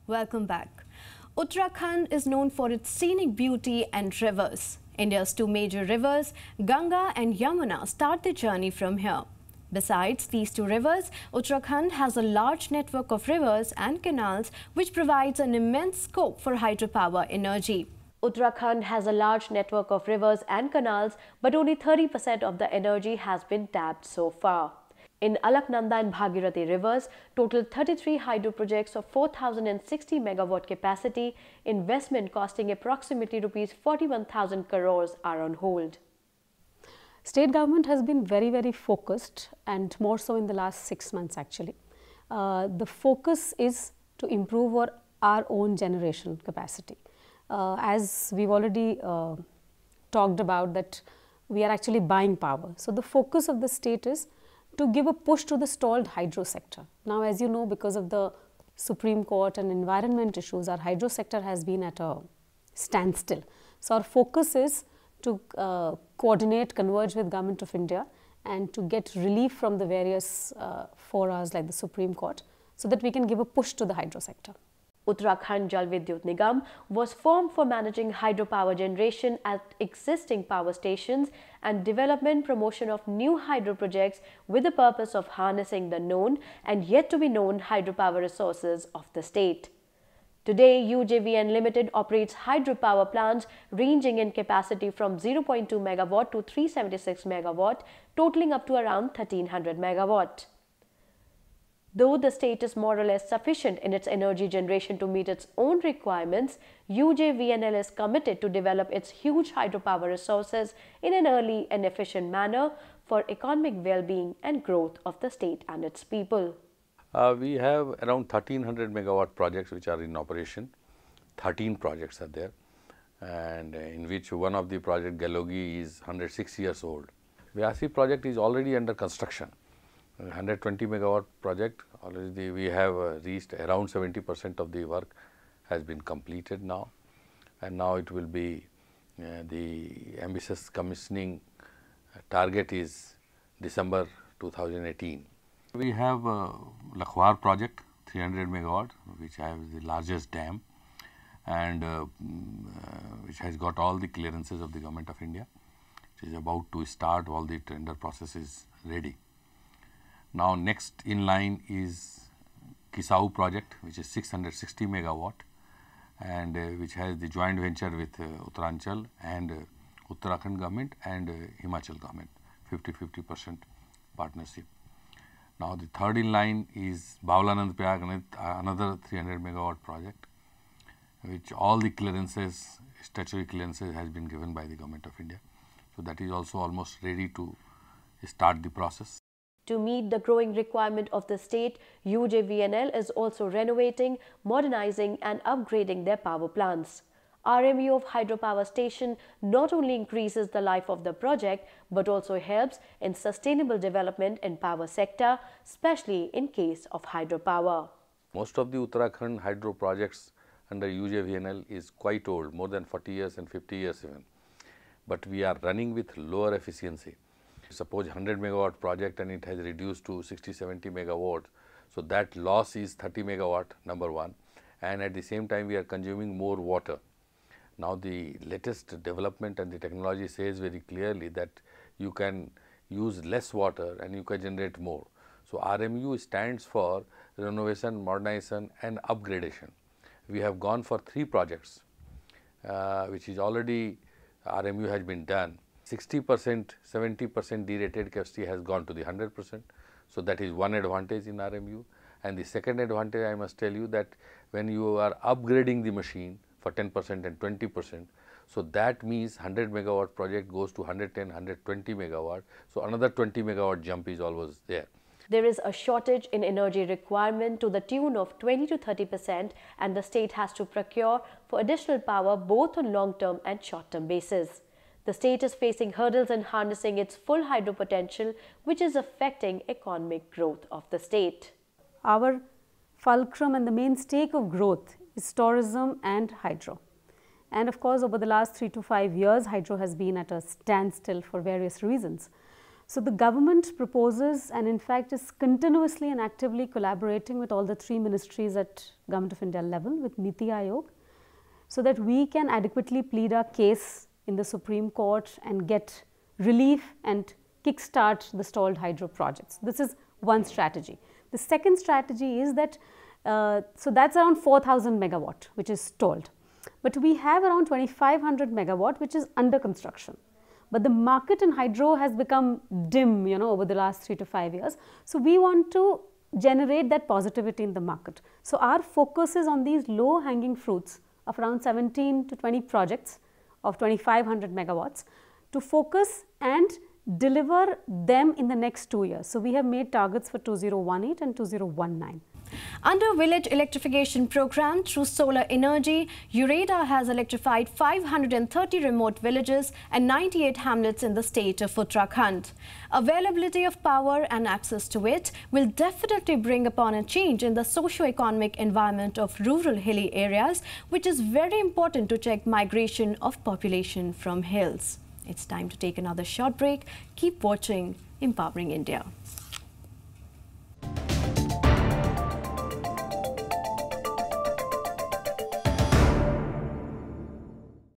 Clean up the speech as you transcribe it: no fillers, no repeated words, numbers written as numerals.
Welcome back. Uttarakhand is known for its scenic beauty and rivers. India's two major rivers, Ganga and Yamuna, start their journey from here. Besides these two rivers, Uttarakhand has a large network of rivers and canals which provides an immense scope for hydropower energy. Uttarakhand has a large network of rivers and canals, but only 30% of the energy has been tapped so far. In Alaknanda and Bhagirathi rivers, total 33 hydro projects of 4,060 megawatt capacity, investment costing approximately rupees 41,000 crores are on hold. State government has been very focused, and more so in the last 6 months actually. The focus is to improve our own generation capacity. As we've already talked about, that we are actually buying power. So the focus of the state is to give a push to the stalled hydro sector. Now, as you know, because of the Supreme Court and environment issues, our hydro sector has been at a standstill. So our focus is to coordinate, converge with Government of India and to get relief from the various forums like the Supreme Court, so that we can give a push to the hydro sector. Uttarakhand Jal Vidyut Nigam was formed for managing hydropower generation at existing power stations and development promotion of new hydro projects with the purpose of harnessing the known and yet to be known hydropower resources of the state. Today, UJVN Ltd operates hydropower plants ranging in capacity from 0.2 megawatt to 376 megawatt, totaling up to around 1300 megawatt. Though the state is more or less sufficient in its energy generation to meet its own requirements, UJVNL is committed to develop its huge hydropower resources in an early and efficient manner for economic well-being and growth of the state and its people. We have around 1300 megawatt projects which are in operation. 13 projects are there, and in which one of the project, Galogi, is 106 years old. Vyasi project is already under construction. 120 megawatt project, already we have reached around 70% of the work has been completed now, and now it will be the ambitious commissioning target is December 2018. We have Lakhwar project, 300 megawatt, which has the largest dam and which has got all the clearances of the Government of India, which is about to start. All the tender process is ready. Now, next in line is Kisau project, which is 660 megawatt and which has the joint venture with Uttaranchal and Uttarakhand government and Himachal government, 50-50% partnership. Now, the third in line is Bawlanand Prayaganit, another 300 megawatt project, which all the clearances, statutory clearances has been given by the Government of India. So that is also almost ready to start the process. To meet the growing requirement of the state, UJVNL is also renovating, modernizing and upgrading their power plants. RMU of hydropower station not only increases the life of the project, but also helps in sustainable development in power sector, especially in case of hydropower. Most of the Uttarakhand hydro projects under UJVNL is quite old, more than 40 years and 50 years even. But we are running with lower efficiency. Suppose 100 megawatt project and it has reduced to 60-70 megawatt. So that loss is 30 megawatt, number one, and at the same time we are consuming more water. Now the latest development and the technology says very clearly that you can use less water and you can generate more. So RMU stands for renovation, modernization and upgradation. We have gone for 3 projects which is already RMU has been done. 60%, 70% derated capacity has gone to the 100%. So that is one advantage in RMU. And the second advantage, I must tell you, that when you are upgrading the machine for 10% and 20%, so that means 100 megawatt project goes to 110, 120 megawatt. So another 20 megawatt jump is always there. There is a shortage in energy requirement to the tune of 20 to 30%, and the state has to procure for additional power both on long-term and short-term basis. The state is facing hurdles in harnessing its full hydro potential, which is affecting economic growth of the state. Our fulcrum and the main stake of growth is tourism and hydro. And of course, over the last 3 to 5 years, hydro has been at a standstill for various reasons. So the government proposes and in fact is continuously and actively collaborating with all the 3 ministries at Government of India level with Niti Aayog, so that we can adequately plead our case in the Supreme Court and get relief and kickstart the stalled hydro projects. This is one strategy. The second strategy is that, so that's around 4,000 megawatt which is stalled, but we have around 2,500 megawatt which is under construction. But the market in hydro has become dim, over the last 3 to 5 years. So we want to generate that positivity in the market. So our focus is on these low hanging fruits of around 17 to 20 projects of 2,500 megawatts to focus and deliver them in the next 2 years. So we have made targets for 2018 and 2019. Under village electrification program through solar energy, UREDA has electrified 530 remote villages and 98 hamlets in the state of Uttarakhand. Availability of power and access to it will definitely bring upon a change in the socio-economic environment of rural hilly areas, which is very important to check migration of population from hills. It's time to take another short break. Keep watching Empowering India.